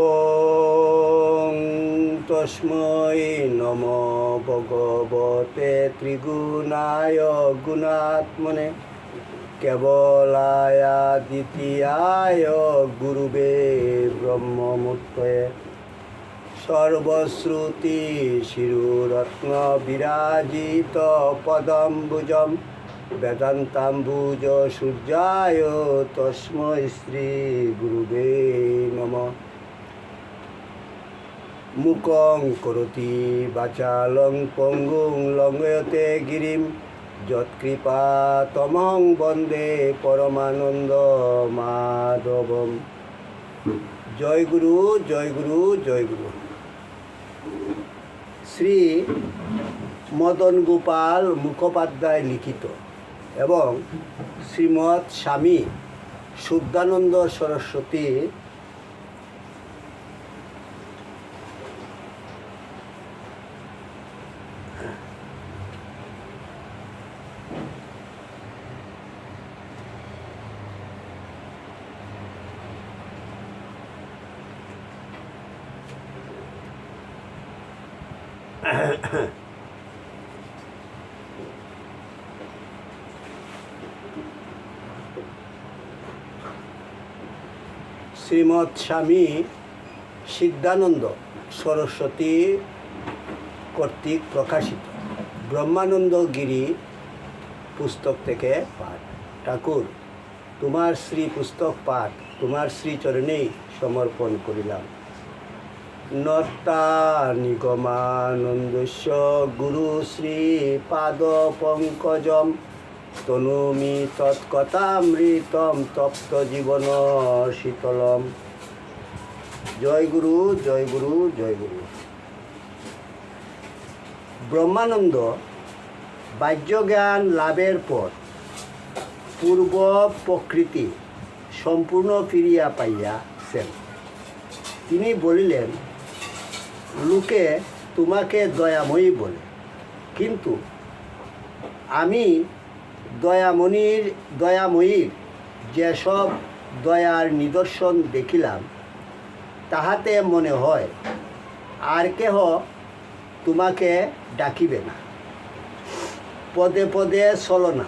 ওং তস্मै নমো ভগবতে ত্রিগুণায় গুণাত্মনে কেবলায় দ্বিতীয়ায় গুরুবে ব্রহ্মমূর্তয়ে সর্বশ্রুতি শিরুরত্ন বিরাজিত পদম্বুজম বেদান্তাম্বুজ সূর্যায় তস্मै শ্রী গুরুবে নমঃ। মুকং করোতি বাচালং পঙ্গুং লঙ্ঘয়তে গিরিম যৎকৃপা তমং বন্দে পরমানন্দ মাধবম। জয় গুরু, জয় গুরু, জয় গুরু। শ্রী মদন গোপাল মুখোপাধ্যায় লিখিত এবং শ্রীমৎ স্বামী শুদ্ধানন্দ সরস্বতী শ্রীমৎ স্বামী সিদ্ধানন্দ সরস্বতী কর্তৃক প্রকাশিত ব্রহ্মানন্দ গিরি পুস্তক থেকে পাঠ। ঠাকুর, তোমার শ্রী পুস্তক পাঠ তোমার শ্রীচরণেই সমর্পণ করিলাম। নত্তা নিগমানন্দস্য গুরু শ্রী পাদ পঙ্কজম তনুমি তৎকথামৃতম তপ্ত জীবন শীতলম। জয় গুরু, জয় গুরু, জয় গুরু। ব্রহ্মানন্দ বাহ্যজ্ঞান লাভের পর পূর্ব প্রকৃতি সম্পূর্ণ ফিরিয়া পাইয়াছেন। তিনি বলিলেন, লোকে তোমাকে দয়াময়ী বলে, কিন্তু আমি দয়াময়ীর যেসব দয়ার নিদর্শন দেখিলাম, তাহাতে মনে হয় আর কেহ তোমাকে ডাকিবে না। পদে পদে ছলনা,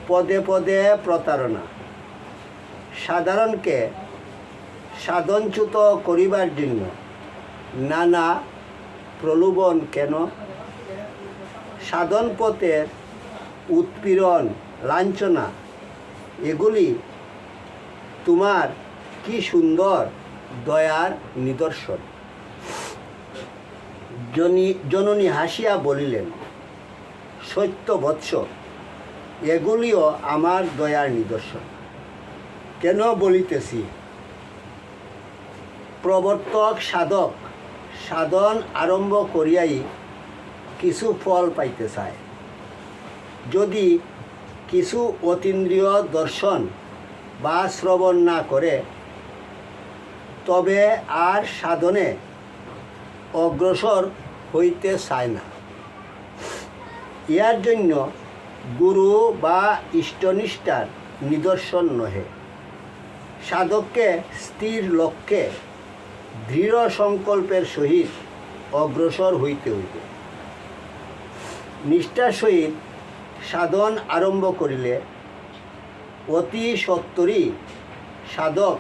পদে পদে প্রতারণা, সাধারণকে সাধনচ্যুত করিবার জন্য নানা প্রলোভন কেন? সাধন পথের উৎপীড়ন, লাঞ্ছনা, এগুলি তোমার কি সুন্দর দয়ার নিদর্শন। জননী হাসিয়া বলিলেন, সত্য বৎস, এগুলিও আমার দয়ার নিদর্শন। কেন বলিতেছি? প্রবর্তক সাধক সাধন আরম্ভ করিয়াই কিছু ফল পাইতে চায়। যদি কিছু অতীন্দ্রিয় দর্শন বা শ্রবণ না করে, তবে আর সাধনে অগ্রসর হইতে চায় না। ইহার জন্য গুরু বা ইষ্টনিষ্ঠার নিদর্শন নহে। সাধককে স্থির লক্ষ্যে দৃঢ় সংকল্পের সহিত অগ্রসর হইতে হইবে। নিষ্ঠার সহিত সাধন আরম্ভ করিলে অতি সত্বরই সাধক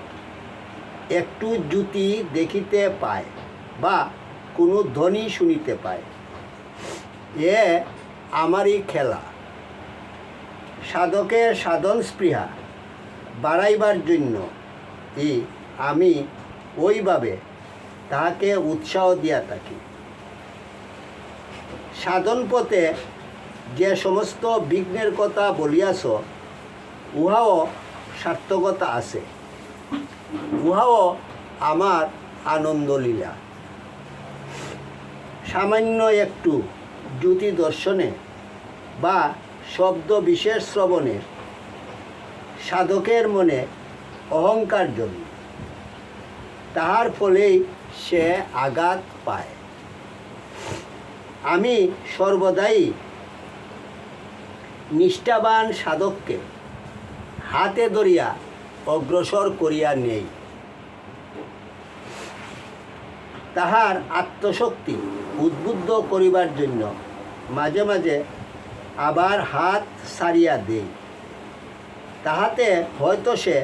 একটু জ্যোতি দেখিতে পায় বা কোনো ধ্বনি শুনিতে পায়। এ আমারই খেলা। সাধকের সাধন স্পৃহা বাড়াইবার জন্য আমি ওইভাবে তাহাকে উৎসাহ দিয়া থাকি। সাধন পথে যে সমস্ত বিঘ্নের কথা বলিয়াছ, উহাও সার্থকতা আছে। উহাও আমার আনন্দলীলা। সামান্য একটু জ্যোতি দর্শনে বা শব্দ বিশেষ শ্রবণে সাধকের মনে অহংকার জন্মে। তাহার ফলেই সে আঘাত পায়। আমি সর্বদাই নিষ্ঠাবান সাধককে হাতে ধরিয়া অগ্রসর করিয়া নেই। তাহার আত্মশক্তি উদ্বুদ্ধ করিবার জন্য মাঝে মাঝে আবার হাত ছাড়িয়া দেই। তাহাতে হয়তো সে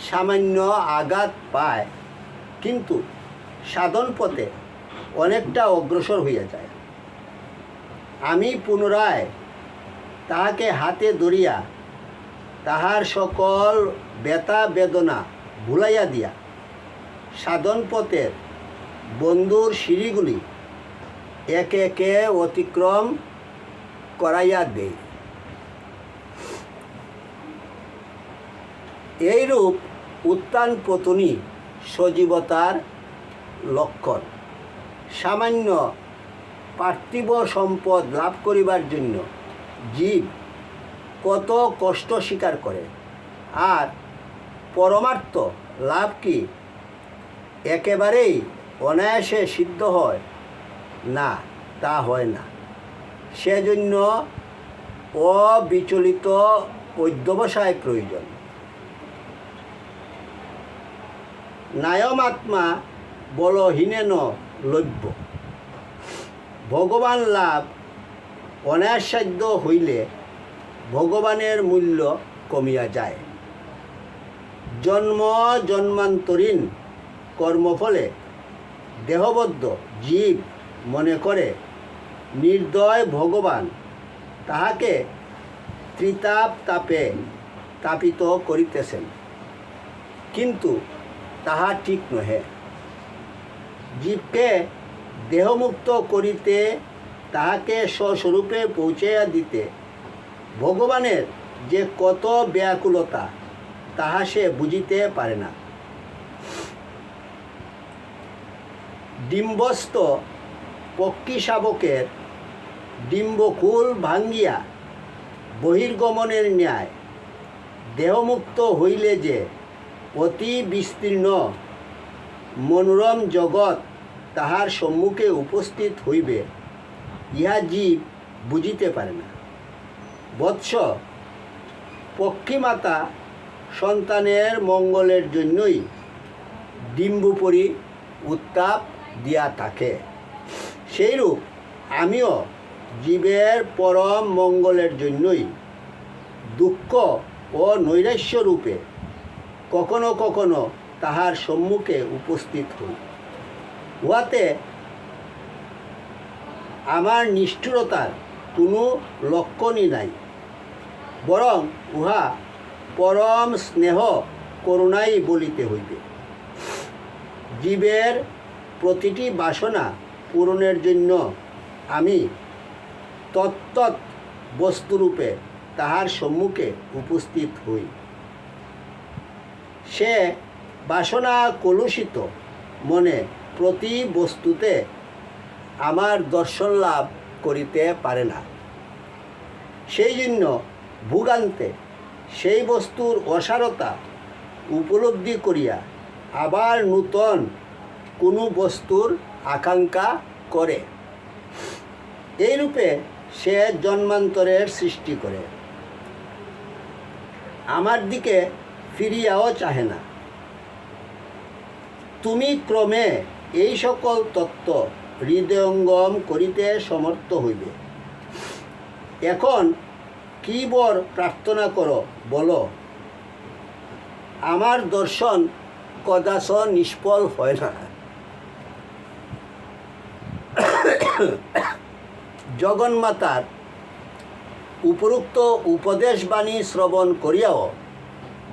সামান্য আঘাত পায়, কিন্তু সাধন পথে অনেকটা অগ্রসর হইয়া যায়। আমি পুনরায় তাহাকে হাতে ধরিয়া তাহার সকল ব্যথা বেদনা ভুলাইয়া দিয়া সাধন পথের বন্ধুর সিঁড়িগুলি একে একে অতিক্রম করাইয়া দেই। এইরূপ উত্থান পতনই সজীবতার লক্ষণ। সামান্য পার্থিব সম্পদ লাভ করিবার জন্য জীব কত কষ্ট স্বীকার করে, আর পরমার্থ লাভ কি একেবারেই অনায়াসে সিদ্ধ হয় না? তা হয় না। সেজন্য অবিচলিত অধ্যবসায় প্রয়োজন। নায়মাত্মা বলহীনেন লভ্য। ভগবান লাভ অনায়াসাধ্য হইলে ভগবানের মূল্য কমিয়া যায়। জন্ম জন্মান্তরীণ কর্মফলে দেহবদ্ধ জীব মনে করে নির্দয় ভগবান তাহাকে ত্রিতাপ তাপে তাপিত করিতেছেন, কিন্তু তাহা ঠিক নহে। জীবকে দেহমুক্ত করিতে, তাহাকে স্বস্বরূপে পৌঁছাইয়া দিতে ভগবানের যে কত ব্যাকুলতা তাহা সে বুঝিতে পারে না। ডিম্বস্থ পক্ষী শাবকের ডিম্বকুল ভাঙ্গিয়া বহির্গমনের ন্যায় দেহমুক্ত হইলে যে অতি বিস্তীর্ণ মনোরম জগৎ তাহার সম্মুখে উপস্থিত হইবে, ইহা জীব বুঝিতে পারে না। বৎস, পক্ষীমাতা সন্তানের মঙ্গলের জন্যই ডিম্বুপরি উত্তাপ দিয়া থাকে। সেইরূপ আমিও জীবের পরম মঙ্গলের জন্যই দুঃখ ও নৈরাশ্য রূপে কখনো কখনো তাহার সম্মুখে উপস্থিত হই। উহাতে আমার নিষ্ঠুরতার কোনো লক্ষণই নাই, বরং উহা পরম স্নেহ করুণাই বলিতে হইবে। জীবের প্রতিটি বাসনা পূরণের জন্য আমি তত্তৎ বস্তুরূপে তাহার সম্মুখে উপস্থিত হই। সে বাসনা কলুষিত মনে প্রতি বস্তুতে আমার দর্শন লাভ করিতে পারে না। সেই জন্য ভোগান্তে সেই বস্তুর অসারতা উপলব্ধি করিয়া আবার নূতন কোনো বস্তুর আকাঙ্ক্ষা করে। এইরূপে সে জন্মান্তরের সৃষ্টি করে, আমার দিকে ফিরিয়াও চাহে না। তুমি ক্রমে এই সকল তত্ত্ব হৃদয়ঙ্গম করিতে সমর্থ হইবে। এখন কি বর প্রার্থনা করো বলো। আমার দর্শন কদাচ নিষ্ফল হয় না। জগন্মাতার উপরোক্ত উপদেশবাণী শ্রবণ করিয়াও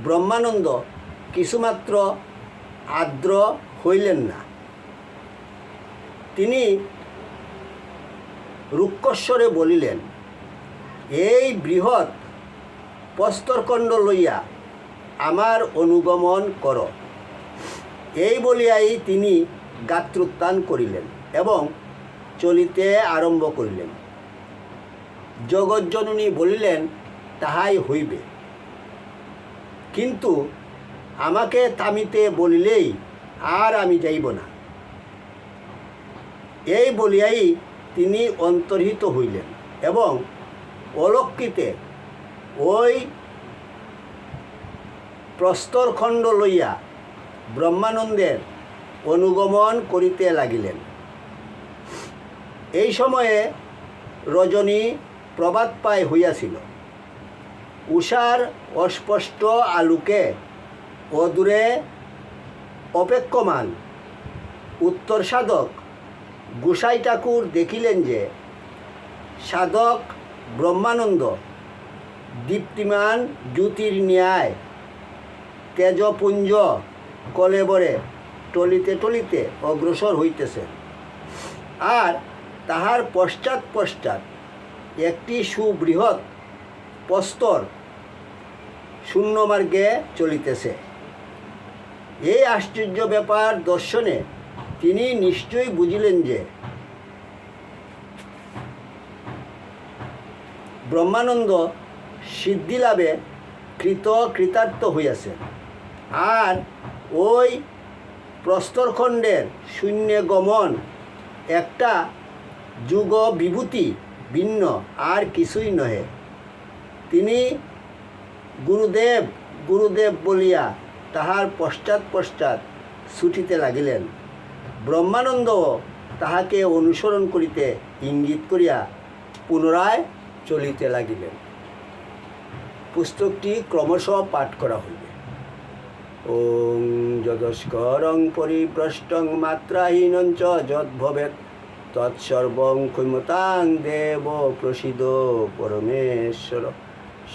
ব্রহ্মানন্দ কিছুমাত্র আর্দ্র হইলেন না। তিনি রুক্ষস্বরে বলিলেন, এই বৃহৎ প্রস্তরখণ্ড লইয়া আমার অনুগমন কর। এই বলিয়াই তিনি গাত্রোত্থান করিলেন এবং চলিতে আরম্ভ করিলেন। জগজ্জননী বলিলেন, তাহাই হইবে, কিন্তু আমাকে থামিতে বলিলেই আর আমি যাইব না। এই বলিয়াই তিনি অন্তর্হিত হইলেন এবং অলক্ষিতে ওই প্রস্তরখণ্ড লইয়া ব্রহ্মানন্দের অনুগমন করিতে লাগিলেন। এই সময়ে রজনী প্রভাতপ্রায় হইয়াছিল। উষার অস্পষ্ট আলোকে অদূরে অপেক্ষমান উত্তর সাধক গোসাই ঠাকুর দেখিলেন যে সাধক ব্রহ্মানন্দ দীপ্তিমান জ্যোতির ন্যায় তেজপুঞ্জ কলেবরে টলিতে টলিতে অগ্রসর হইতেছে, আর তাহার পশ্চাৎ পশ্চাৎ একটি সুবৃহৎ প্রস্তর শূন্যমার্গে চলিতেছে। এই আশ্চর্য ব্যাপার দর্শনে তিনি নিশ্চয়ই বুঝিলেন যে ব্রহ্মানন্দ সিদ্ধিলাভে কৃতার্থ হইয়াছেন, আর ওই প্রস্তরখণ্ডের শূন্য গমন একটা যুগ বিভূতি ভিন্ন আর কিছুই নহে। তিনি গুরুদেব গুরুদেব বলিয়া তাহার পশ্চাৎ পশ্চাৎ ছুটিতে লাগিলেন। ব্রহ্মানন্দ তাহাকে অনুসরণ করিতে ইঙ্গিত করিয়া পুনরায় চলিতে লাগিলেন। পুস্তকটি ক্রমশ পাঠ করা হইবে। ওং যদস্করং পরিভ্রষ্টং মাত্রাহীনঞ্চ যদ্ভবেৎ তৎসর্বং ক্ষমতাং দেব প্রসিদ পরমেশ্বর।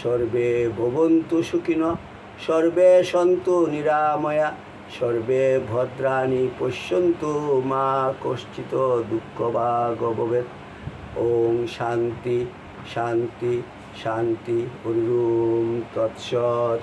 সর্বে ভবন্তু সুখিনঃ, সর্বে সন্তু নিরাময়া, সর্বে ভদ্রাণি পশ্যন্তু মা কশ্চিৎ দুঃখভাগ ভবেৎ। ওং শান্তি শান্তি শান্তি। হরি ওম তৎসৎ।